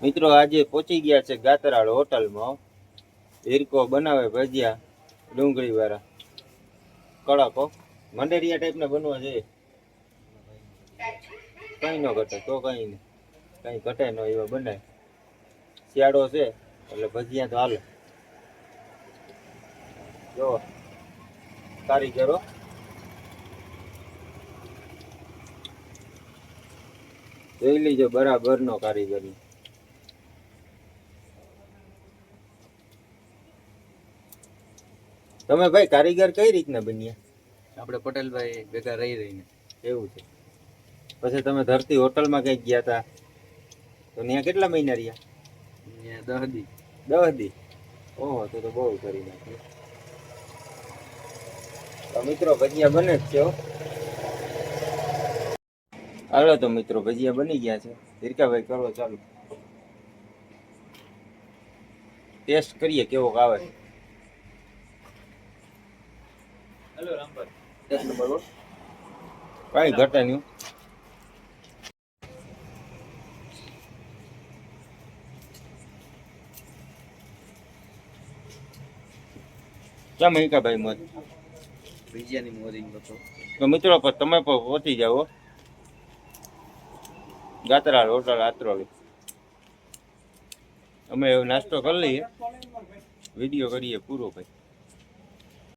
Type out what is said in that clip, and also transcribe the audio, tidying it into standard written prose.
મિત્રો આજે પહોંચી ગયા છે ગાતરાળ હોટલમાં. હીરકો બનાવે ભજીયા ડુંગળી વાળા કડકો મંડેરિયા ટાઈપના બનવા જોઈએ. કઈ ન ઘટે તો કઈ નહીં, કઈ ઘટે ન એવા બનાય. શિયાળો છે એટલે ભજીયા તો હાલે. જો કારીગરો જોઈ લીજો બરાબર નો કારીગર. તમે ભાઈ કારીગર કઈ રીતના બન્યા? આપણે પટેલભાઈ ભેગા રહી રહીને. એવું છે. પછી તમે ધરતી હોટલમાં કઈક ગયા હતા તો ત્યાં કેટલા મહિના રહ્યા? ત્યાં 10 દી. 10 દી? ઓહો, તો બહુ કરી નાખ્યું. તો મિત્રો ભજીયા બને જ છે હો. હાલો તો મિત્રો ભજીયા બની ગયા છે. હીરકાભાઈ કરો ચાલુ. ટેસ્ટ કરીએ કેવોક આવે. હેલો રામભાઈ. ટેસ્ટ નંબર 1 કઈ ઘટે નહીં. કેમ હીરકાભાઈ મોજ? ભજીયાની મોરિંગ હતો. તો મિત્રો તમે પણ પહોંચી જાઓ ગાતરાળ હોટલ આત્રોલી. અમે નાસ્તો કરી લઈએ, વિડીયો કરીએ પૂરો ભાઈ.